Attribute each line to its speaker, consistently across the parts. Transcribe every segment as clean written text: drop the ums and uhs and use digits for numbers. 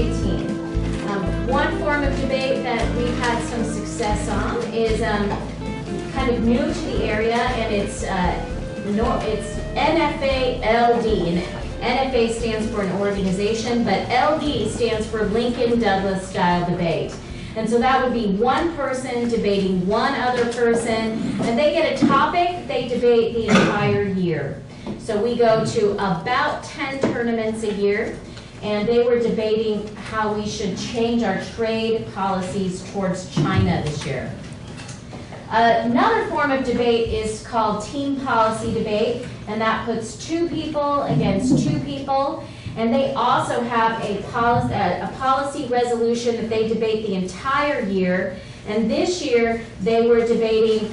Speaker 1: 2018. One form of debate that we've had some success on is kind of new to the area, and it's NFA-LD. And NFA stands for an organization, but LD stands for Lincoln Douglas style debate. And so that would be one person debating one other person, and they get a topic, they debate the entire year. So we go to about 10 tournaments a year, and they were debating how we should change our trade policies towards China this year. Another form of debate is called team policy debate, and that puts two people against two people, and they also have a policy resolution that they debate the entire year. And this year they were debating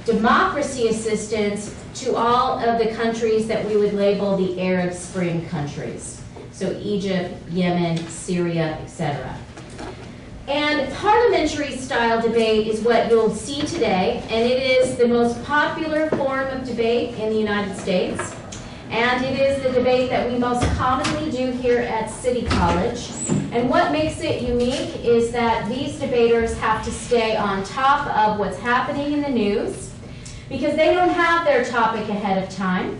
Speaker 1: democracy assistance to all of the countries that we would label the Arab Spring countries. So Egypt, Yemen, Syria, etc. And parliamentary style debate is what you'll see today, and it is the most popular form of debate in the United States. And it is the debate that we most commonly do here at City College. And what makes it unique is that these debaters have to stay on top of what's happening in the news, because they don't have their topic ahead of time.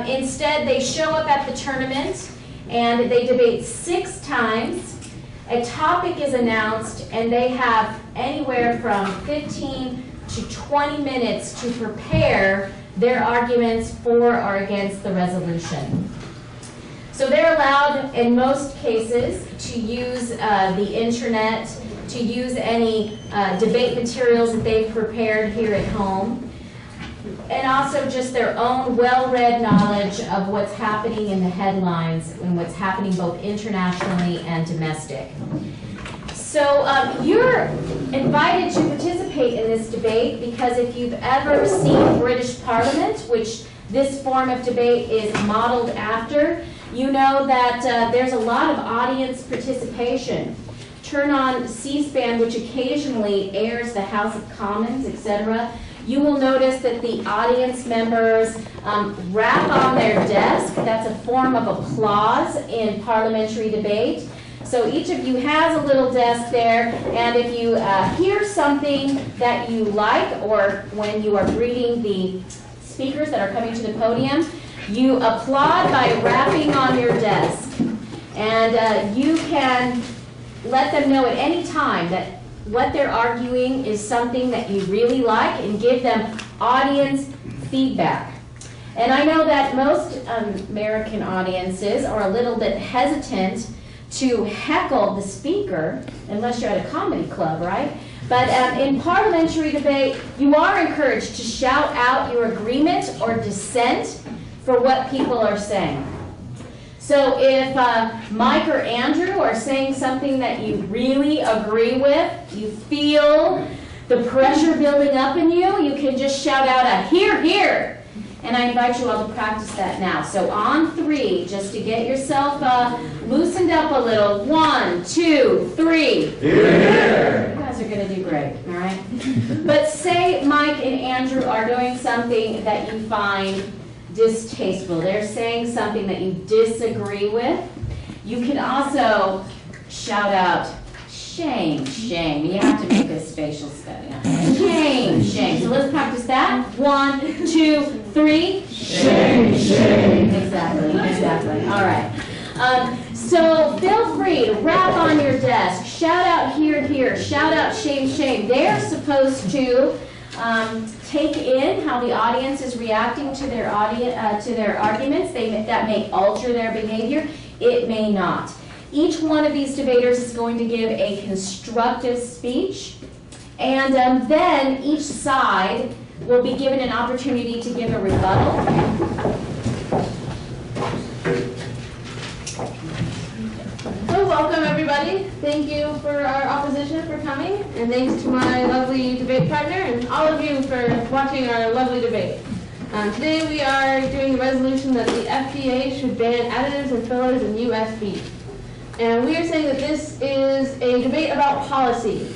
Speaker 1: Instead, they show up at the tournament and they debate 6 times. A topic is announced, and they have anywhere from 15 to 20 minutes to prepare their arguments for or against the resolution. So they're allowed, in most cases, to use the internet, to use any debate materials that they've prepared here at home, and also just their own well-read knowledge of what's happening in the headlines and what's happening both internationally and domestic. So you're invited to participate in this debate because if you've ever seen British Parliament, which this form of debate is modeled after, you know that there's a lot of audience participation. Turn on C-SPAN, which occasionally airs the House of Commons, etc. You will notice that the audience members rap on their desk. That's a form of applause in parliamentary debate. So each of you has a little desk there, and if you hear something that you like, or when you are greeting the speakers that are coming to the podium, you applaud by rapping on your desk. And you can let them know at any time that what they're arguing is something that you really like, and give them audience feedback. And I know that most American audiences are a little bit hesitant to heckle the speaker, unless you're at a comedy club, right? But in parliamentary debate, you are encouraged to shout out your agreement or dissent for what people are saying. So if Mike or Andrew are saying something that you really agree with, you feel the pressure building up in you, you can just shout out a "hear, hear." And I invite you all to practice that now. So on 3, just to get yourself loosened up a little. 1, 2, 3.
Speaker 2: Hear, hear.
Speaker 1: You guys are going to do great, all right? But say Mike and Andrew are doing something that you find distasteful. They're saying something that you disagree with. You can also shout out, "Shame, shame." You have to make a spatial study. Shame, shame. So let's practice that. 1, 2, 3.
Speaker 2: Shame, shame.
Speaker 1: Exactly, exactly. All right. So feel free to rap on your desk. Shout out "hear, hear." Shout out "shame, shame." They're supposed to take in how the audience is reacting to their arguments. That may alter their behavior. It may not. Each one of these debaters is going to give a constructive speech, and then each side will be given an opportunity to give a rebuttal.
Speaker 3: So welcome everybody. Thank you for our opposition for coming, and thanks to my lovely debate partner and all of you for watching our lovely debate. Today we are doing a resolution that the FDA should ban additives and fillers in U.S. beef. And we are saying that this is a debate about policy.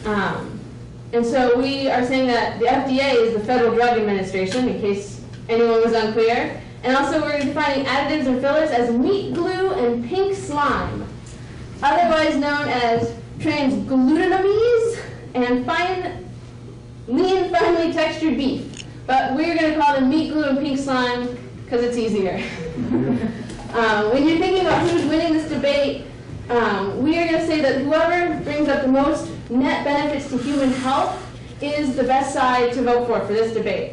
Speaker 3: And so we are saying that the FDA is the Federal Drug Administration, in case anyone was unclear. And also we're defining additives and fillers as meat glue and pink slime. otherwise known as transglutamamise, and lean, finely textured beef. But we're going to call them meat glue and pink slime because it's easier. When you're thinking about who's winning this debate, we are going to say that whoever brings up the most net benefits to human health is the best side to vote for this debate.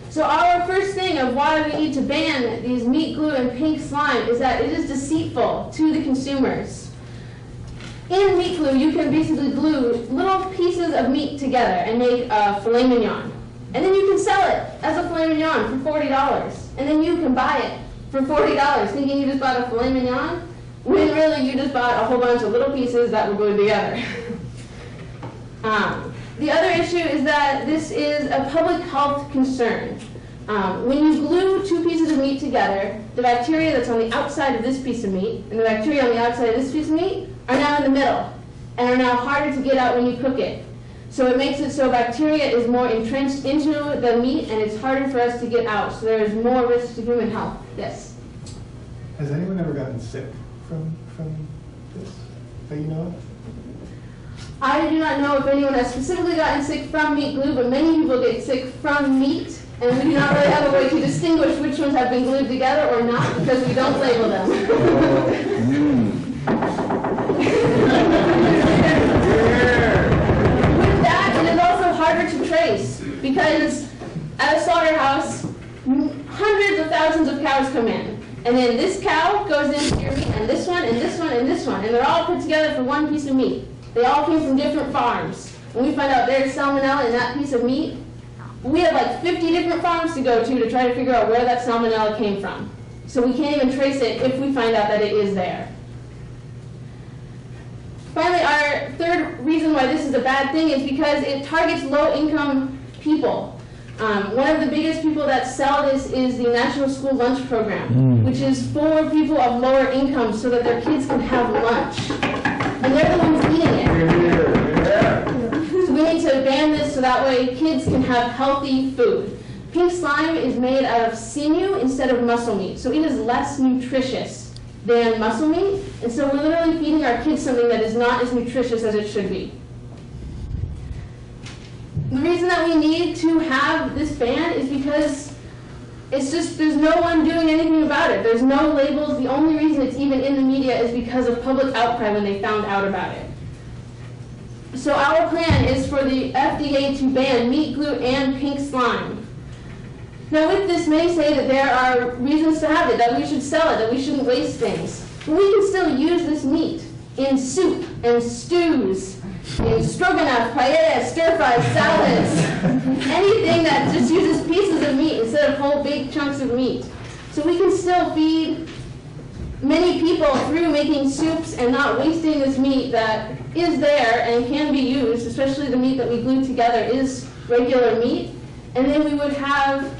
Speaker 3: So our first thing of why we need to ban these meat glue and pink slime is that it is deceitful to the consumers. In meat glue, you can basically glue little pieces of meat together and make a filet mignon. And then you can sell it as a filet mignon for $40. And then you can buy it for $40 thinking you just bought a filet mignon, when really you just bought a whole bunch of little pieces that were glued together. The other issue is that this is a public health concern. When you glue two pieces of meat together, the bacteria that's on the outside of this piece of meat and the bacteria on the outside of this piece of meat are now in the middle and are now harder to get out when you cook it. So it makes it so bacteria is more entrenched into the meat and it's harder for us to get out. So there is more risk to human health. Yes?
Speaker 4: Has anyone ever gotten sick from this that you know of?
Speaker 3: I do not know if anyone has specifically gotten sick from meat glue, but many people get sick from meat, and we do not really have a way to distinguish which ones have been glued together or not because we don't label them. With that, it is also harder to trace because at a slaughterhouse, hundreds of thousands of cows come in. And then this cow goes into your meat, and this one, and this one, and this one, and they're all put together for one piece of meat. They all came from different farms. When we find out there's salmonella in that piece of meat, we have like 50 different farms to go to try to figure out where that salmonella came from. So we can't even trace it if we find out that it is there. Finally, our third reason why this is a bad thing is because it targets low-income people. One of the biggest people that sell this is the National School Lunch Program, which is for people of lower income so that their kids can have lunch. And they're the ones eating it. So we need to ban this so that way kids can have healthy food. Pink slime is made out of sinew instead of muscle meat, so it is less nutritious than muscle meat, and so we're literally feeding our kids something that is not as nutritious as it should be. The reason that we need to have this ban is because it's just, there's no one doing anything about it. There's no labels. The only reason it's even in the media is because of public outcry when they found out about it. So our plan is for the FDA to ban meat glue and pink slime. Now with this, many say that there are reasons to have it, that we should sell it, that we shouldn't waste things. But we can still use this meat in soup and stews, in stroganoff, paella, stir-fries, salads, anything that just uses pieces of meat instead of whole big chunks of meat. So we can still feed many people through making soups and not wasting this meat that is there and can be used, especially the meat that we glue together is regular meat. And then we would have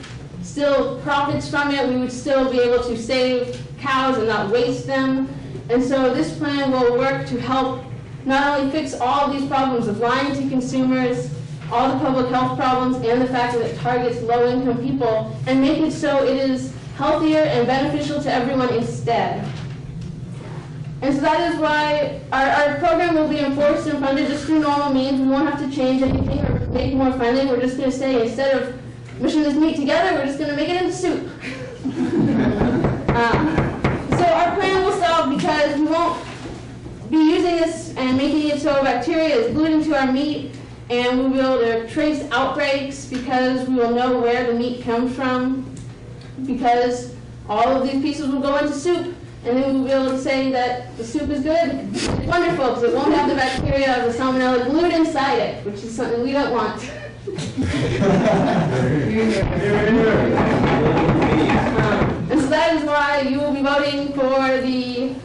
Speaker 3: still profits from it. We would still be able to save cows and not waste them. And so this plan will work to help not only fix all of these problems of lying to consumers, all the public health problems, and the fact that it targets low-income people, and make it so it is healthier and beneficial to everyone instead. And so that is why our program will be enforced and funded just through normal means. We won't have to change anything or make it more friendly. We're just going to say, instead of mushing this meat together, we're just going to make it into soup. So our plan will solve because we won't be using this and making it so bacteria is glued into our meat, and we'll be able to trace outbreaks because we will know where the meat comes from, because all of these pieces will go into soup, and then we'll be able to say that the soup is good. It's wonderful because it won't have the bacteria of the salmonella glued inside it, which is something we don't want. And so that is why you will be voting for the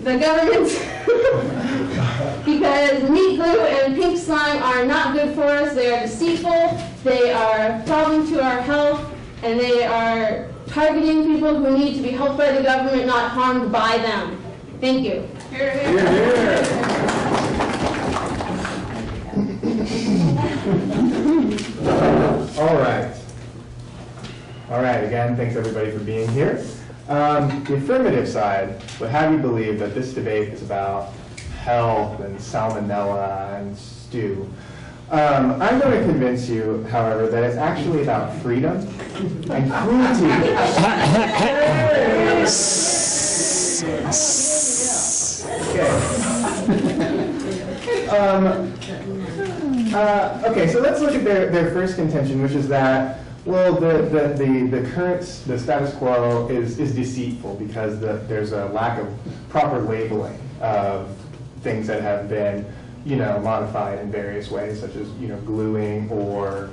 Speaker 3: government because meat glue and pink slime are not good for us. They are deceitful, they are a problem to our health, and they are targeting people who need to be helped by the government, not harmed by them. Thank you.
Speaker 4: Hear, hear. All right. Again, thanks everybody for being here. The affirmative side would have you believe that this debate is about health and salmonella and stew. I'm going to convince you, however, that it's actually about freedom and cruelty. Okay, so let's look at their first contention, which is that, well, the status quo is deceitful because there's a lack of proper labeling of things that have been, modified in various ways, such as, gluing or,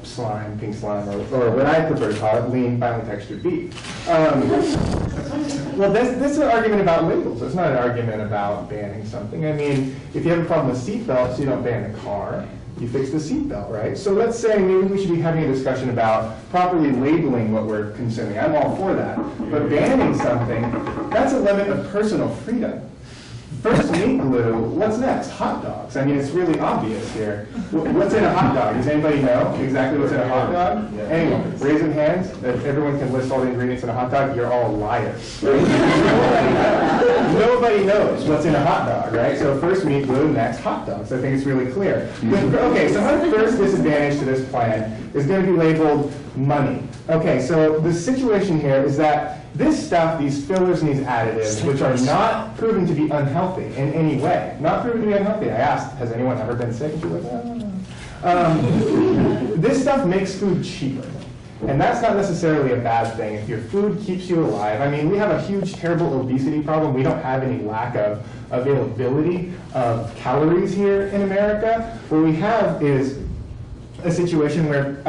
Speaker 4: slime, pink slime, or what I prefer to call it, lean, finely textured beef. Well, this is an argument about labels. It's not an argument about banning something. I mean, if you have a problem with seatbelts, you don't ban the car. You fix the seatbelt, right? So let's say maybe we should be having a discussion about properly labeling what we're consuming. I'm all for that. But banning something, that's a limit of personal freedom. First meat glue, what's next? Hot dogs. I mean, it's really obvious here. What's in a hot dog? Does anybody know exactly what's in a hot dog? Anyone? Raising hands. If everyone can list all the ingredients in a hot dog, you're all liars. Right? Nobody knows what's in a hot dog, right? So first meat glue, next hot dogs. I think it's really clear. Okay, so our first disadvantage to this plan is going to be labeled money. Okay, so the situation here is that this stuff, these fillers and these additives, which are not proven to be unhealthy in any way, not proven to be unhealthy. I asked, has anyone ever been sick? And she was like, this stuff makes food cheaper. And that's not necessarily a bad thing if your food keeps you alive. I mean, we have a huge, terrible obesity problem. We don't have any lack of availability of calories here in America. What we have is a situation where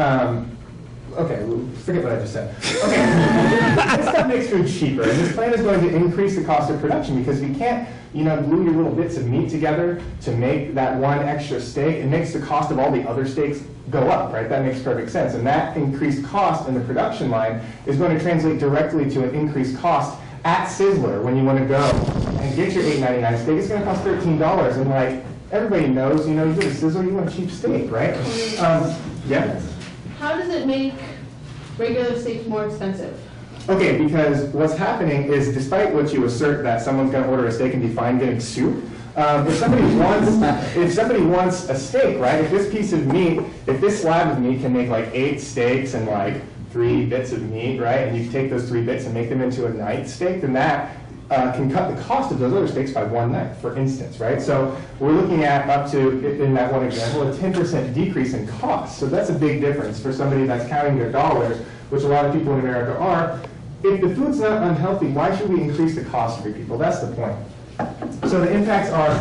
Speaker 4: okay, forget what I just said. Okay, this stuff makes food cheaper, and this plan is going to increase the cost of production because we can't, glue your little bits of meat together to make that one extra steak. It makes the cost of all the other steaks go up, right? That makes perfect sense, and that increased cost in the production line is going to translate directly to an increased cost at Sizzler when you want to go and get your $8.99 steak. It's going to cost $13, and like everybody knows, you go to Sizzler, you want a cheap steak, right? Yeah.
Speaker 3: How does it make regular steaks more expensive?
Speaker 4: Okay, because what's happening is, despite what you assert that someone's going to order a steak and be fine getting soup, if somebody wants a steak, right? If this piece of meat, if this slab of meat can make like 8 steaks and like 3 bits of meat, right? And you take those 3 bits and make them into a night steak, then that can cut the cost of those other steaks by 1/9, for instance, right? So we're looking at up to, in that one example, a 10% decrease in cost. So that's a big difference for somebody that's counting their dollars, which a lot of people in America are. If the food's not unhealthy, why should we increase the cost for people? That's the point. So the impacts are,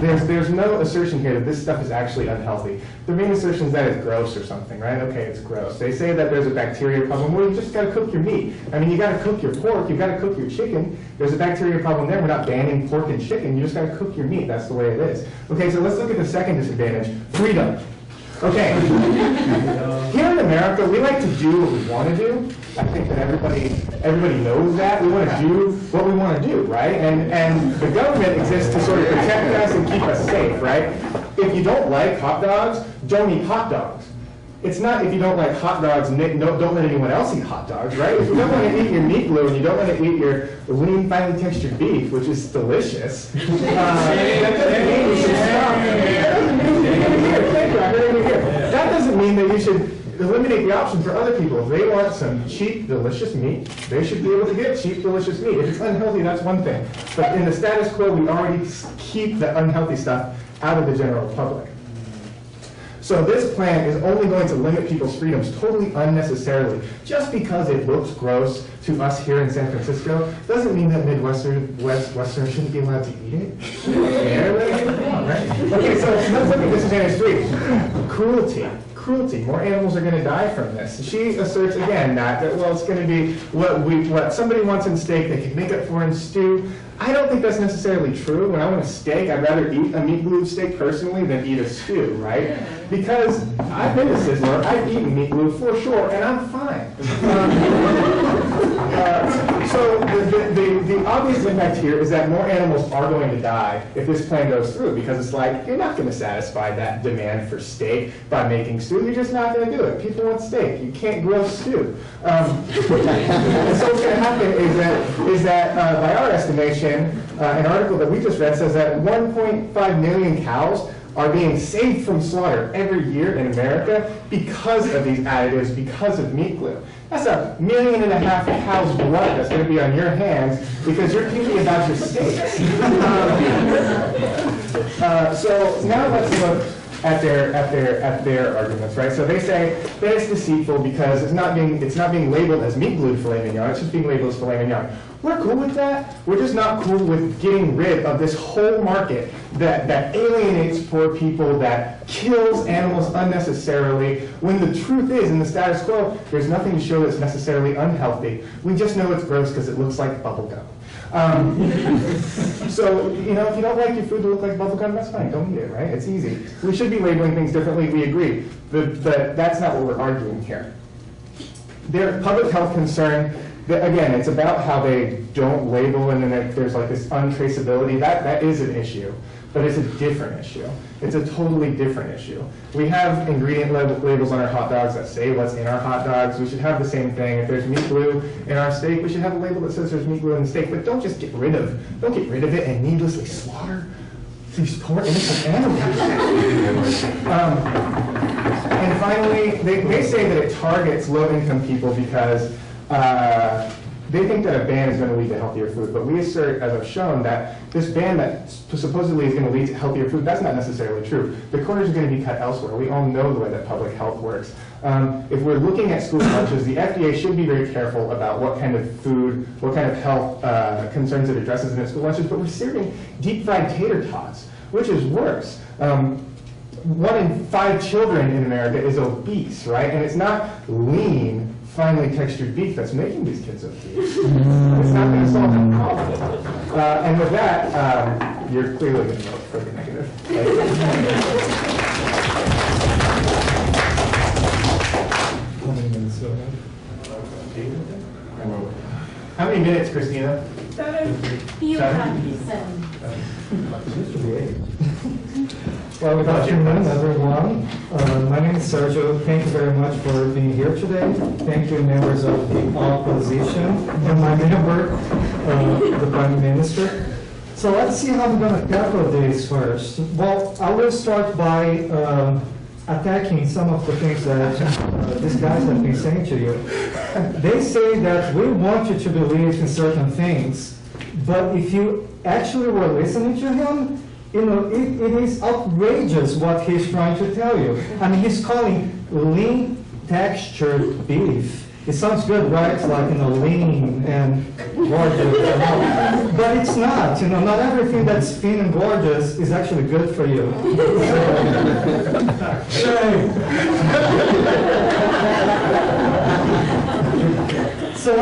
Speaker 4: there's no assertion here that this stuff is actually unhealthy. The main assertion is that it's gross or something, right? Okay, it's gross. They say that there's a bacteria problem. Well, you just got to cook your meat. I mean, you got to cook your pork. You got to cook your chicken. There's a bacteria problem there. We're not banning pork and chicken. You just got to cook your meat. That's the way it is. Okay, so let's look at the second disadvantage, freedom. Okay, here in America, we like to do what we want to do. I think that everybody knows that. We want to do what we want to do, right? And the government exists to sort of protect us and keep us safe, right? If you don't like hot dogs, don't eat hot dogs. It's not if you don't like hot dogs, don't let anyone else eat hot dogs, right? If you don't want to eat your meat glue and you don't want to eat your lean, finely textured beef, which is delicious, that doesn't mean you should stop. That doesn't mean that you should eliminate the option for other people. If they want some cheap, delicious meat, they should be able to get cheap, delicious meat. If it's unhealthy, that's one thing. But in the status quo, we already keep the unhealthy stuff out of the general public. So this plan is only going to limit people's freedoms totally unnecessarily. Just because it looks gross to us here in San Francisco doesn't mean that Westerners shouldn't be allowed to eat it. Yeah, right? Okay, so let's look at disadvantage 3. Cruelty. Cruelty. More animals are going to die from this. She asserts again that well, it's going to be what somebody wants in steak, they can make up for in stew. I don't think that's necessarily true. When I want a steak, I'd rather eat a meat glue steak personally than eat a stew, right? Because I've been to Sizzler, I've eaten meat glue for sure, and I'm fine. So the obvious impact here is that more animals are going to die if this plan goes through, because it's like, you're not going to satisfy that demand for steak by making stew. You're just not going to do it. People want steak. You can't grill stew. And so what's going to happen is that by our estimation, an article that we just read says that 1.5 million cows are being saved from slaughter every year in America because of these additives, because of meat glue. That's 1.5 million cows' blood that's going to be on your hands because you're thinking about your steaks. So now let's look at their arguments, right? So they say that it's deceitful because it's not being labeled as meat glued filet mignon. It's just being labeled as filet mignon. We're cool with that. We're just not cool with getting rid of this whole market that alienates poor people, that kills animals unnecessarily, when the truth is, in the status quo, there's nothing to show that's necessarily unhealthy. We just know it's gross because it looks like bubble gum. So, if you don't like your food to look like bubble gum, that's fine. Don't eat it, right? It's easy. We should be labeling things differently. We agree. But that's not what we're arguing here. Their public health concern, again, it's about how they don't label and then there's like this untraceability. That is an issue, but it's a different issue. It's a totally different issue. We have ingredient labels on our hot dogs that say what's in our hot dogs. We should have the same thing. If there's meat glue in our steak, we should have a label that says there's meat glue in the steak. But don't get rid of it and needlessly slaughter these poor innocent animals. And finally, they say that it targets low-income people because they think that a ban is going to lead to healthier food, but we assert, as I've shown, that this ban that supposedly is going to lead to healthier food, that's not necessarily true. The corners are going to be cut elsewhere. We all know the way that public health works. If we're looking at school lunches, the FDA should be very careful about what kind of food, what kind of health concerns it addresses in its school lunches, but we're serving deep-fried tater tots, which is worse. 1 in 5 children in America is obese, right? And it's not lean, finely textured beef that's making these kids obese. It's not going to solve that problem. And with that, you're clearly going to vote for the negative. How many minutes, Christina?
Speaker 1: 7. You have to be 7.
Speaker 5: Well, good afternoon, everyone. My name is Sergio. Thank you very much for being here today. Thank you, members of the opposition, and my neighbor, the Prime Minister. So let's see how we're going to tackle this first. Well, I will start by attacking some of the things that these guys have been saying to you. They say that we want you to believe in certain things, but if you actually were listening to him, it is outrageous what he's trying to tell you. I mean, he's calling lean textured beef. It sounds good, right? Like, lean and gorgeous. But it's not. Not everything that's thin and gorgeous is actually good for you. So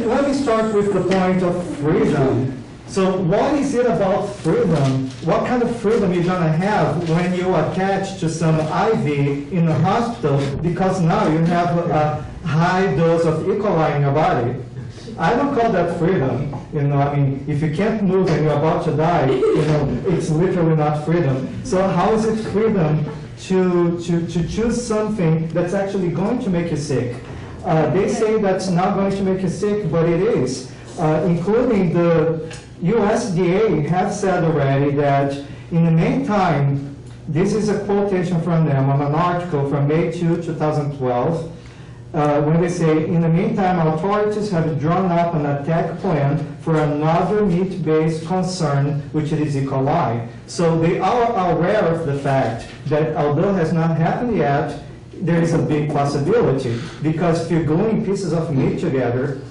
Speaker 5: let me start with the point of freedom. So what is it about freedom? What kind of freedom you're going to have when you attach to some IV in a hospital because now you have a high dose of E. coli in your body? I don't call that freedom. If you can't move and you're about to die, it's literally not freedom. So how is it freedom to choose something that's actually going to make you sick? They say that's not going to make you sick, but it is, including the USDA have said already that in the meantime, this is a quotation from them on an article from May 2, 2012, when they say, in the meantime, authorities have drawn up an attack plan for another meat-based concern, which is E. coli. So they are aware of the fact that although it has not happened yet, there is a big possibility, because if you're gluing pieces of meat together,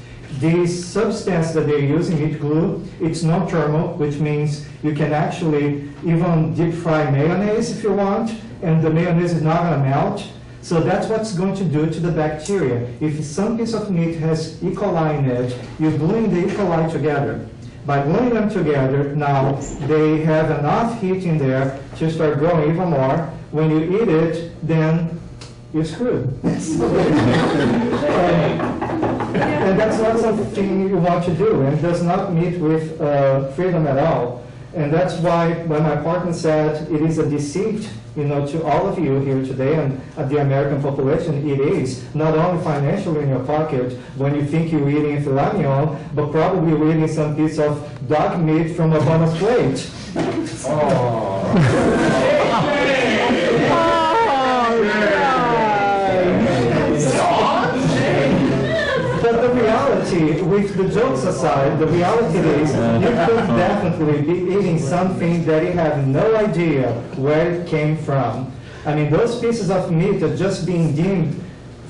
Speaker 5: this substance that they're using, meat glue, it's non-thermal, which means you can actually even deep fry mayonnaise if you want, and the mayonnaise is not going to melt. So that's what's going to do to the bacteria. If some piece of meat has E. coli in it, you're gluing the E. coli together. By gluing them together, now they have enough heat in there to start growing even more. When you eat it, then you're screwed. And And that's not something you want to do, and does not meet with freedom at all. And that's why when my partner said it is a deceit, to all of you here today and the American population, it is not only financially in your pocket when you think you're eating filet mignon, but probably you're eating some piece of dog meat from a bonus plate. But the reality, with the jokes aside, the reality is you could definitely be eating something that you have no idea where it came from. I mean, those pieces of meat are just being deemed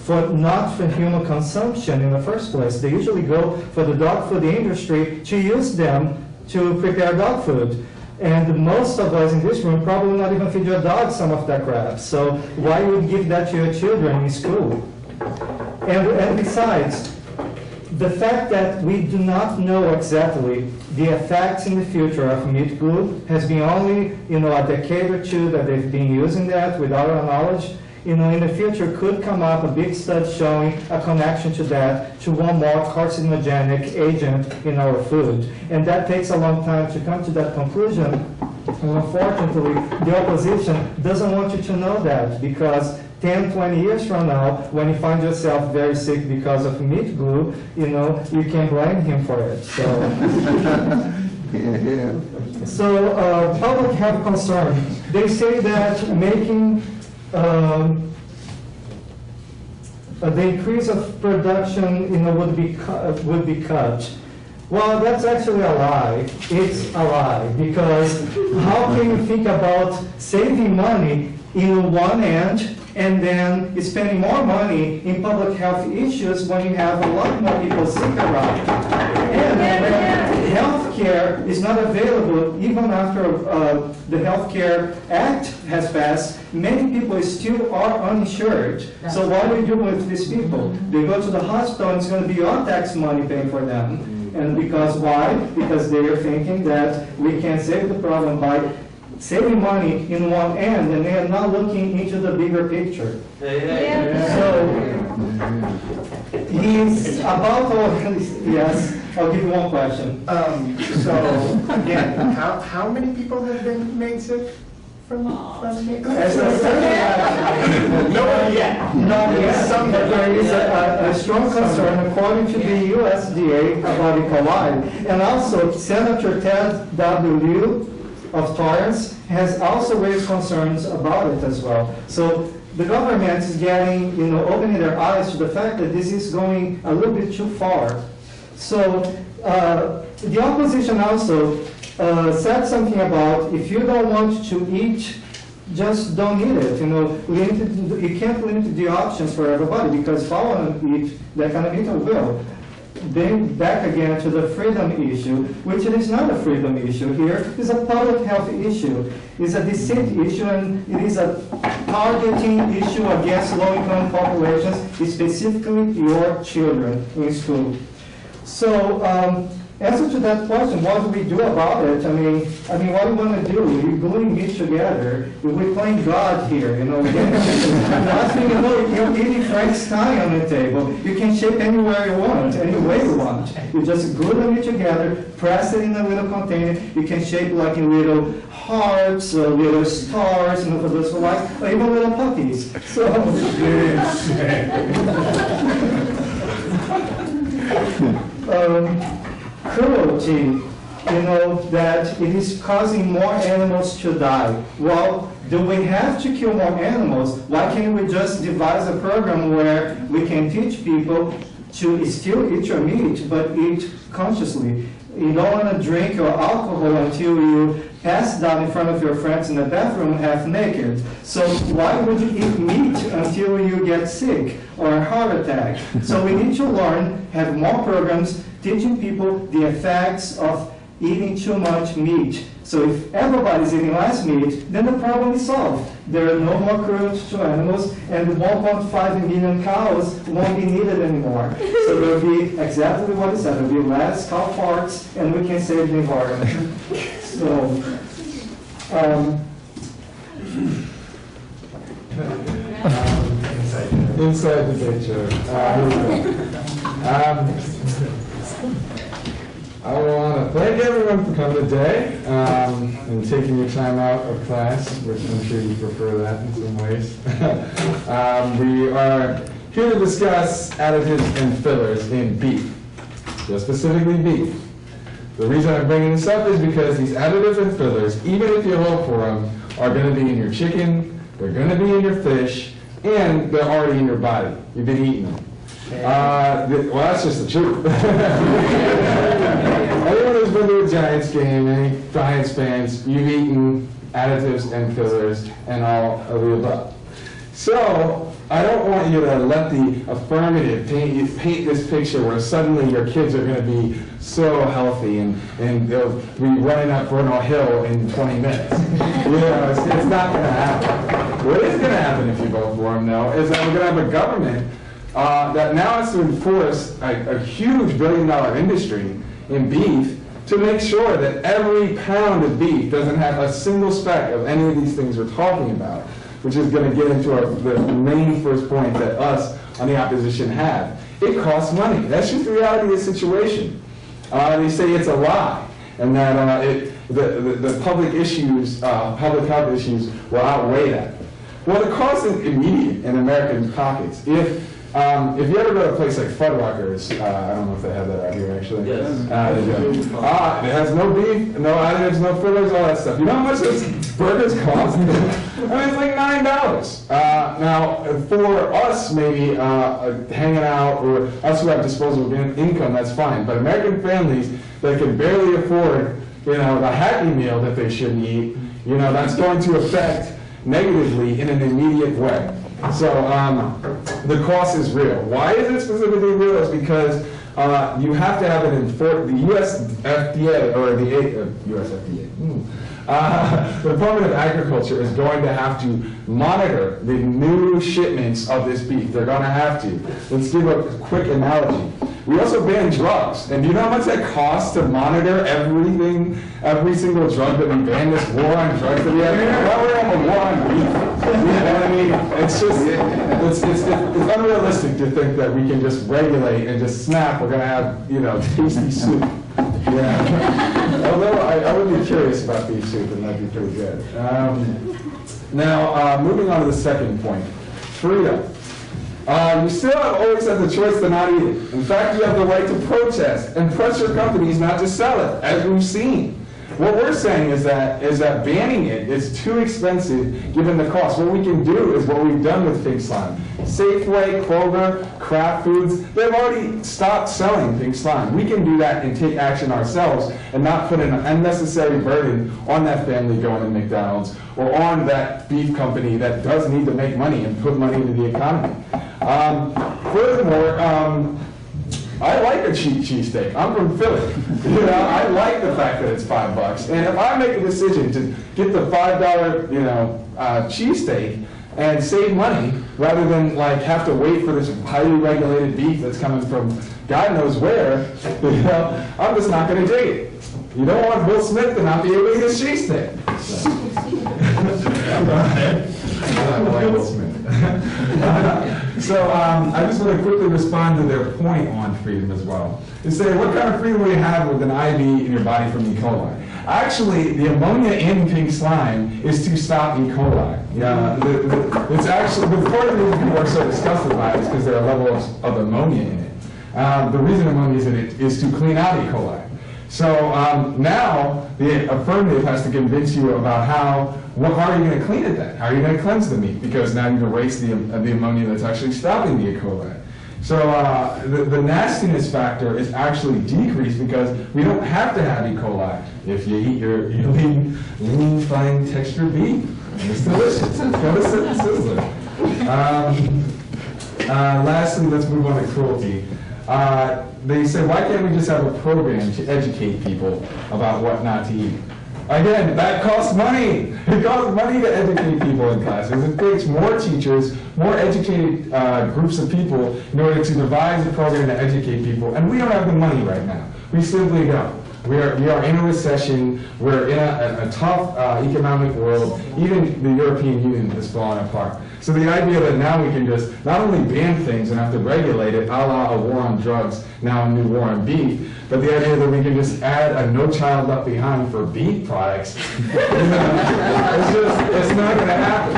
Speaker 5: not for human consumption in the first place. They usually go for the dog food industry to use them to prepare dog food. And most of us in this room probably not even feed your dog some of that crap. So why would you give that to your children in school? And besides, the fact that we do not know exactly the effects in the future of meat glue has been only, a decade or two that they've been using that without our knowledge. In the future could come up a big study showing a connection to that, to one more carcinogenic agent in our food. And that takes a long time to come to that conclusion. And unfortunately, the opposition doesn't want you to know that, because 10, 20 years from now, when you find yourself very sick because of meat glue, you can blame him for it. So, public health concern. They say that making the increase of production, would be cut. Well, that's actually a lie. It's a lie, because how can you think about saving money in one end and then spending more money in public health issues when you have a lot more people sick around? And health care is not available even after the Health Care Act has passed. Many people still are uninsured. So what do we do with these people? They go to the hospital and it's going to be your tax money paying for them. And because why? Because they are thinking that we can save the problem by saving money in one end, and they are not looking into the bigger picture. So, he's about all, yes, I'll give you one question.
Speaker 4: So, again, how many people have been made sick from meat?
Speaker 5: As I said,
Speaker 4: No one yet.
Speaker 5: no, yes, but there is a strong concern, according to the USDA, about E. coli. And also, Senator Ted W. of Torrance has also raised concerns about it as well. So the government is getting, opening their eyes to the fact that this is going a little bit too far. So the opposition also said something about, if you don't want to eat, just don't eat it. You can't limit the options for everybody, because if I want to eat that kind of meat, I will. Then back again to the freedom issue, which it is not a freedom issue here, it's a public health issue. It's a deceit issue, and it is a targeting issue against low-income populations, specifically your children in school. So, answer to that question, what do we do about it? I mean, what do you want to do? You're gluing meat together. We're playing God here, Last thing you know, you're eating Frankenstein on the table. You can shape anywhere you want, any way you want. You just glue the meat together, press it in a little container. You can shape like in little hearts, or little stars, for those who like, or even little puppies. So, cruelty, that it is causing more animals to die. Well, do we have to kill more animals? Why can't we just devise a program where we can teach people to still eat your meat, but eat consciously? You don't want to drink your alcohol until you pass down in front of your friends in the bathroom half naked. So why would you eat meat until you get sick or a heart attack? So we need to learn, have more programs teaching people the effects of eating too much meat. So if everybody's eating less meat, then the problem is solved. There are no more cruelty to animals, and 1.5 million cows won't be needed anymore. So there'll be exactly what it said. There'll be less cow farts, and we can save the environment. So,
Speaker 2: Inside the picture.
Speaker 6: I want to thank everyone for coming today and taking your time out of class, which I'm sure you prefer that in some ways. We are here to discuss additives and fillers in beef, just specifically beef. The reason I'm bringing this up is because these additives and fillers, even if you look for them, are going to be in your chicken, they're going to be in your fish, and they're already in your body. You've been eating them. Well, that's just the truth. Anyone who's been to a Giants game, any Giants fans, you've eaten additives and fillers and all of the above. So, I don't want you to let the affirmative paint this picture where suddenly your kids are going to be so healthy and they'll be running up Bernal Hill in 20 minutes. You know, it's not going to happen. What is going to happen if you vote for them, though, is that we're going to have a government that now has to enforce a huge billion-dollar industry in beef to make sure that every pound of beef doesn't have a single speck of any of these things we're talking about, which is going to get into the main first point that us on the opposition have. It costs money. That's just the reality of the situation. They say it's a lie, and that the public issues, public health issues will outweigh that. Well, the cost is immediate in American pockets. If you ever go to a place like Fuddruckers, I don't know if they have that out here actually.
Speaker 2: Yes.
Speaker 6: They do. It has no beef, no additives, no fillers, all that stuff. You know how much those burgers cost? I mean, it's like $9. Now, for us, maybe hanging out, or us who have disposable income, that's fine. But American families that can barely afford, the Happy Meal that they shouldn't eat, that's going to affect negatively in an immediate way. So the cost is real. Why is it specifically real? Is because you have to have the U.S. FDA, or the U.S. FDA, the Department of Agriculture is going to have to monitor the new shipments of this beef. They're going to have to. Let's give a quick analogy. We also ban drugs. And do you know how much that costs to monitor everything, every single drug that we ban, this war on drugs that we have? Well, we're on a war on beef. You know what I mean? It's just, it's unrealistic to think that we can just regulate and just snap, we're going to have, tasty soup. Yeah. Although I would be curious about beef soup, and that'd be pretty good. Now, moving on to the second point, freedom. You still always have the choice to not eat it. In fact, you have the right to protest and pressure companies not to sell it, as we've seen. What we're saying is that banning it is too expensive given the cost. What we can do is what we've done with pig slime. Safeway, Kroger, Kraft Foods, they've already stopped selling pig slime. We can do that and take action ourselves and not put an unnecessary burden on that family going to McDonald's or on that beef company that does need to make money and put money into the economy. Furthermore, I like a cheap cheesesteak. I'm from Philly. I like the fact that it's $5. And if I make a decision to get the $5, cheesesteak and save money rather than have to wait for this highly regulated beef that's coming from God knows where, I'm just not going to dig it. You don't want Will Smith to not be able to eat his cheesesteak. I like Will Smith. So I just want to quickly respond to their point on freedom as well. They say, what kind of freedom will you have with an IV in your body from E. coli? Actually, the ammonia in pig slime is to stop E. coli. It's actually, but part of the reason people are so disgusted by it is because there are levels of ammonia in it. The reason ammonia is in it is to clean out E. coli. So now the affirmative has to convince you about how are you going to clean it then? How are you going to cleanse the meat? Because now you've erased the ammonia that's actually stopping the E. coli. So the nastiness factor is actually decreased because we don't have to have E. coli if you eat your lean, fine textured beef. It's delicious. Go to Sizzler. Lastly, let's move on to cruelty. They say, why can't we just have a program to educate people about what not to eat? Again, that costs money. It costs money to educate people in classes. It takes more teachers, more educated groups of people in order to devise a program to educate people. And we don't have the money right now. We simply don't. We are in a recession. We're in a tough economic world. Even the European Union is falling apart. So the idea that now we can just not only ban things and have to regulate it, a la a war on drugs, now a new war on beef, but the idea that we can just add a no child left behind for beef products, it's not going to happen.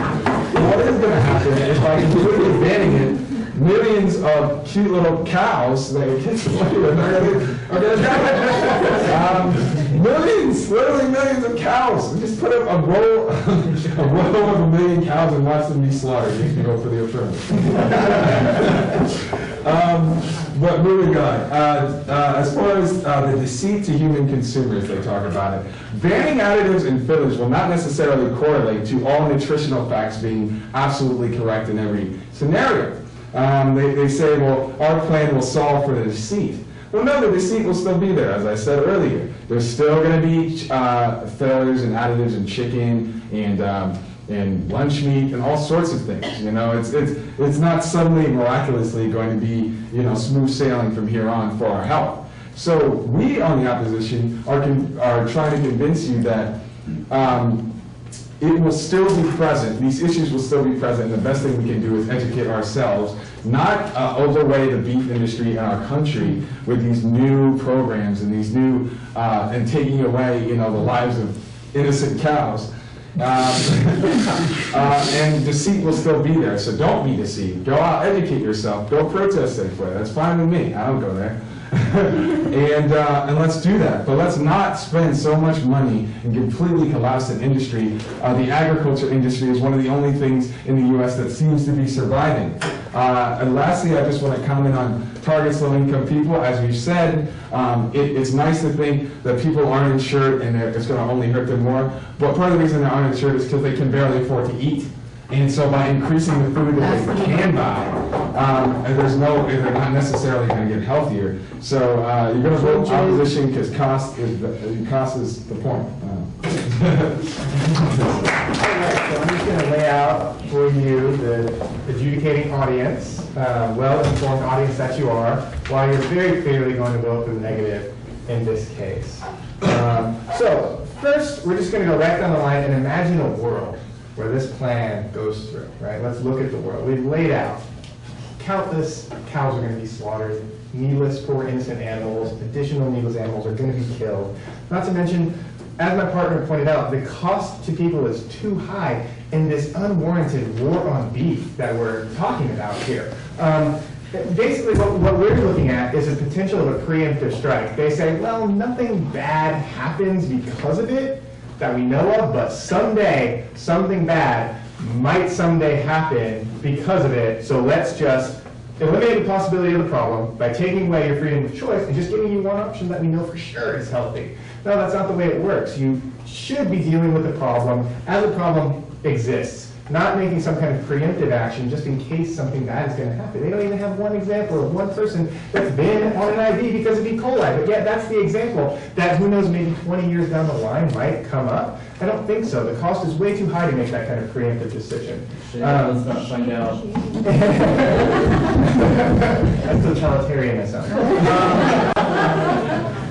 Speaker 6: What is going to happen is by completely banning it, millions of cute little cows that your kids play with are going to die. Millions, literally millions of cows. Just put up a row of a million cows and watch them be slaughtered. You can go for the affirmative. But moving on. As far as the deceit to human consumers, they talk about it. Banning additives and fillers will not necessarily correlate to all nutritional facts being absolutely correct in every scenario. They say, well, our plan will solve for the deceit. Well, no, the deceit will still be there, as I said earlier. There's still going to be fillers and additives in chicken and lunch meat and all sorts of things. You know, it's not suddenly miraculously going to be, you know, smooth sailing from here on for our health. So we, on the opposition, are trying to convince you that it will still be present, these issues will still be present, and the best thing we can do is educate ourselves, not overweigh the beef industry in our country with these new programs and these new, and taking away, you know, the lives of innocent cows. And deceit will still be there, so don't be deceived. Go out, educate yourself, go protest Safeway, that's fine with me, I don't go there. And let's do that, but let's not spend so much money and completely collapse an industry. The agriculture industry is one of the only things in the U.S. that seems to be surviving. And lastly, I just want to comment on targets low-income people. As we've said, it's nice to think that people aren't insured and it's going to only hurt them more, but part of the reason they aren't insured is because they can barely afford to eat. And so by increasing the food that they can buy, and they're not necessarily going to get healthier. So you're going to vote opposition because cost is the point.
Speaker 4: So I'm just going to lay out for you the adjudicating audience, well-informed audience that you are, why you're very clearly going to vote for the negative in this case. So first, we're just going to go right down the line and imagine a world where this plan goes through, right? Let's look at the world. We've laid out countless cows are going to be slaughtered, needless, poor, innocent animals, additional needless animals are going to be killed. Not to mention, as my partner pointed out, the cost to people is too high in this unwarranted war on beef that we're talking about here. Basically, what we're looking at is a potential of a preemptive strike. They say, well, nothing bad happens because of it that we know of, but someday, something bad might someday happen because of it, so let's just eliminate the possibility of the problem by taking away your freedom of choice and just giving you one option that we know for sure is healthy. No, that's not the way it works. You should be dealing with the problem as the problem exists, not making some kind of preemptive action just in case something bad is going to happen. They don't even have one example of one person that's been on an IV because of E. coli, but yet that's the example that who knows, maybe 20 years down the line might come up. I don't think so. The cost is way too high to make that kind of preemptive decision.
Speaker 2: Let's not find out.
Speaker 4: That's totalitarianism.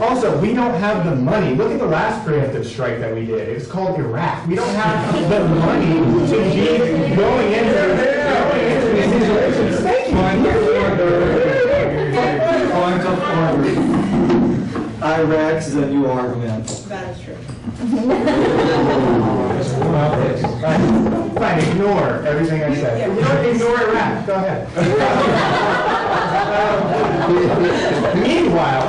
Speaker 4: Also, we don't have the money. Look at the last preemptive strike that we did. It's called Iraq. We don't have the money to be going into these situations. Thank you.
Speaker 5: Iraq is a new argument.
Speaker 7: That is true.
Speaker 4: Fine, ignore everything I said. Ignore Iraq. Go ahead. Meanwhile,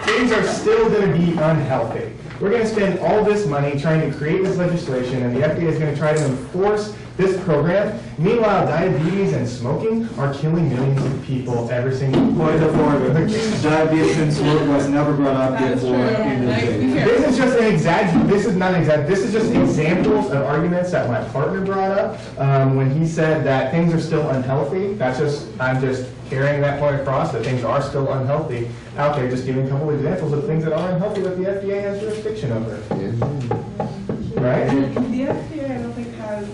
Speaker 4: things are still going to be unhealthy. We're going to spend all this money trying to create this legislation, and the FDA is going to try to enforce this program. Meanwhile, diabetes and smoking are killing millions of people every single
Speaker 5: Point of order. Diabetes and smoke was never brought up before in the debate.
Speaker 4: This is just an exaggeration. This is not an exaggeration. This is just examples of arguments that my partner brought up when he said that things are still unhealthy. I'm just carrying that point across, that things are still unhealthy out there, just giving a couple examples of things that are unhealthy that the FDA has jurisdiction over. Right?
Speaker 7: The FDA, I don't think, has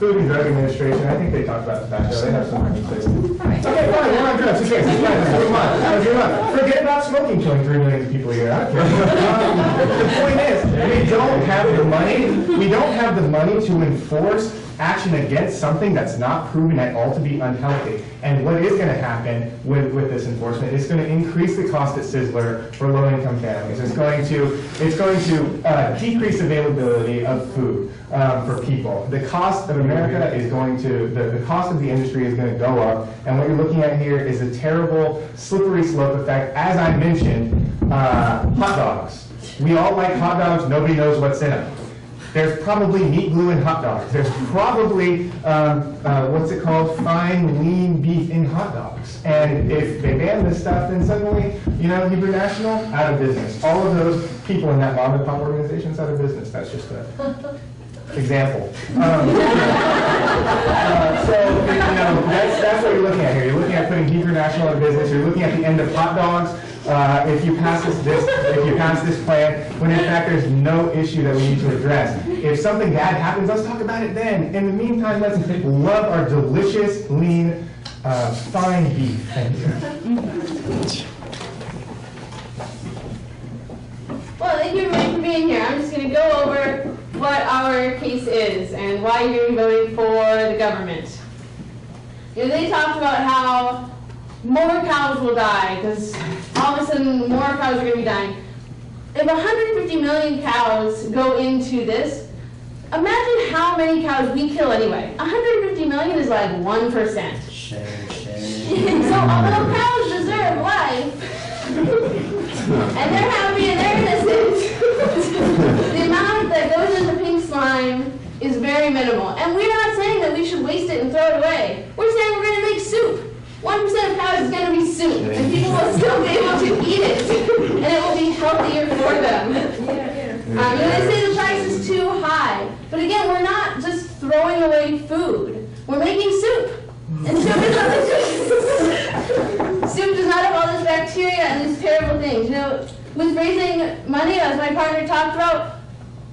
Speaker 4: Food and Drug Administration, I think they talked about the back there, they have some things. Okay, fine, we're on drugs, who cares? It's fine, let's move on. Let's move on. Forget about smoking killing 3 million people a year. I don't care. The point is, we don't have the money to enforce action against something that's not proven at all to be unhealthy. And what is going to happen with this enforcement is going to increase the cost at Sizzler for low-income families. It's going to decrease availability of food for people. The cost of America is going to, the cost of the industry is going to go up. And what you're looking at here is a terrible slippery slope effect. As I mentioned, hot dogs. We all like hot dogs. Nobody knows what's in them. There's probably meat glue in hot dogs. There's probably, what's it called, fine, lean beef in hot dogs. And if they ban this stuff, then suddenly, Hebrew National, out of business. All of those people in that mom and pop organization's out of business. That's just an example. That's what you're looking at here. You're looking at putting Hebrew National out of business. You're looking at the end of hot dogs. If you pass this plan, when in fact there's no issue that we need to address. If something bad happens, let's talk about it then. In the meantime, let's love our delicious, lean, fine beef. Thank you.
Speaker 3: Well, thank you everybody for being here. I'm just going to go over what our case is and why you're voting for the government. They talked about how more cows will die because all of a sudden more cows are going to be dying. If 150 million cows go into this, imagine how many cows we kill anyway. 150 million is like 1%. So although cows deserve life, and they're happy and they're innocent, the amount that goes into pink slime is very minimal. And we're not saying that we should waste it and throw it away. We're saying we're going to make soup. 1% of cows is going to be soup, and people will still be able to eat it, and it will be healthier for them. They say the price is too high, but again, we're not just throwing away food. We're making soup, and soup is delicious. Soup does not have all this bacteria and these terrible things. With raising money, as my partner talked about,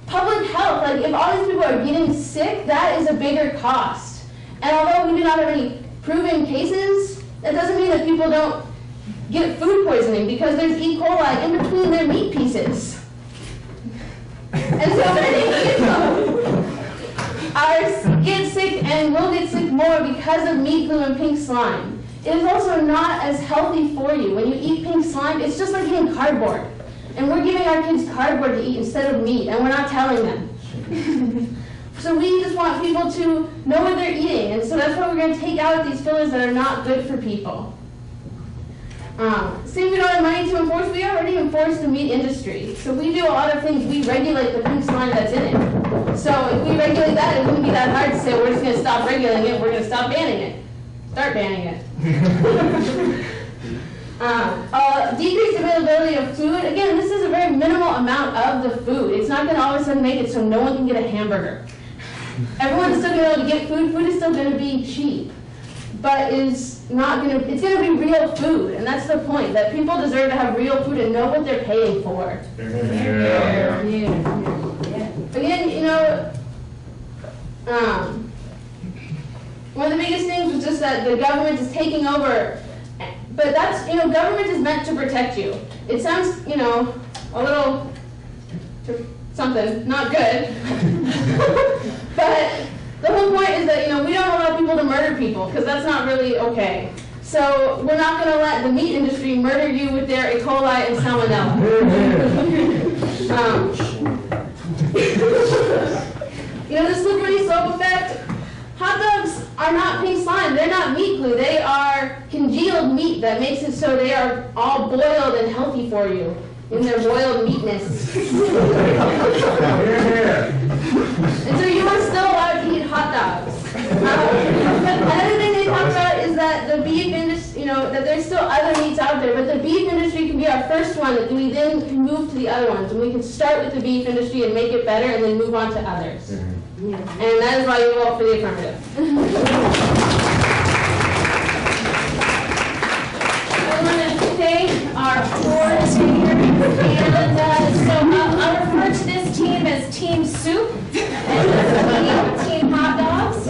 Speaker 3: public health, like if all these people are getting sick, that is a bigger cost. And although we do not have any proven cases, that doesn't mean that people don't get food poisoning because there's E. coli in between their meat pieces. And so many people get sick and will get sick more because of meat glue and pink slime. It is also not as healthy for you. When you eat pink slime, it's just like eating cardboard. And we're giving our kids cardboard to eat instead of meat, and we're not telling them. So we just want people to know what they're eating, and so that's why we're going to take out these fillers that are not good for people. Saying we don't have money to enforce, we already enforce the meat industry. So we do a lot of things. We regulate the pink slime that's in it. So if we regulate that, it wouldn't be that hard to say we're just going to stop regulating it, we're going to stop banning it. Start banning it. Decreased availability of food. Again, this is a very minimal amount of the food. It's not going to all of a sudden make it so no one can get a hamburger. Everyone's still going to be able to get food. Food is still going to be cheap, but it's going to be real food, and that's the point. That people deserve to have real food and know what they're paying for. Yeah. Again, one of the biggest things was just that the government is taking over. But that's, government is meant to protect you. It sounds, a little something, not good. But the whole point is that, we don't allow people to murder people, because that's not really okay. So we're not going to let the meat industry murder you with their E. coli and salmonella. The slippery slope effect. Hot dogs are not pink slime. They're not meat glue. They are congealed meat that makes it so they are all boiled and healthy for you in their boiled meatness. And so you are still allowed to eat hot dogs. Another thing they talk about is that the beef industry, that there's still other meats out there, but the beef industry can be our first one that we then can move to the other ones. And we can start with the beef industry and make it better and then move on to others. And that is why you vote for the affirmative. I want to thank our board here. And so I'll refer to this team as Team Soup and Team Hot Dogs.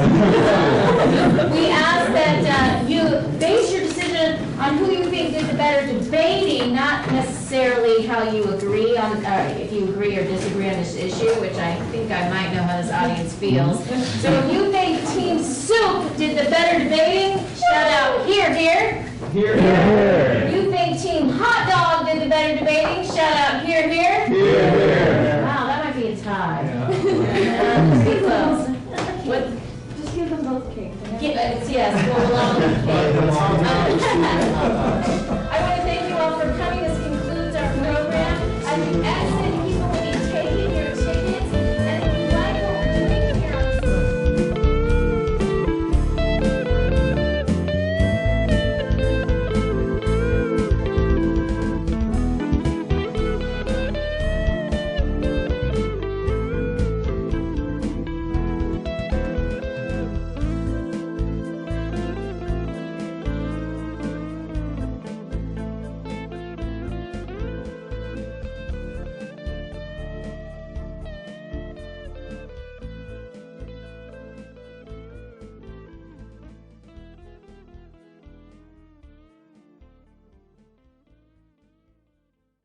Speaker 1: We ask that you base your decision on who you think did the better debating, not necessarily how you agree on, if you agree or disagree on this issue, which I think I might know how this audience feels. So if you think Team Soup did the better debating, shout out here, here.
Speaker 2: Here.
Speaker 1: If you think Team Hot Dog did the better debating, shout out here, here.
Speaker 2: Here.
Speaker 1: Wow, that might be a tie.
Speaker 2: Yeah.
Speaker 1: Just get close. What?
Speaker 3: Just give them both cake.
Speaker 1: Yes, we'll allow them.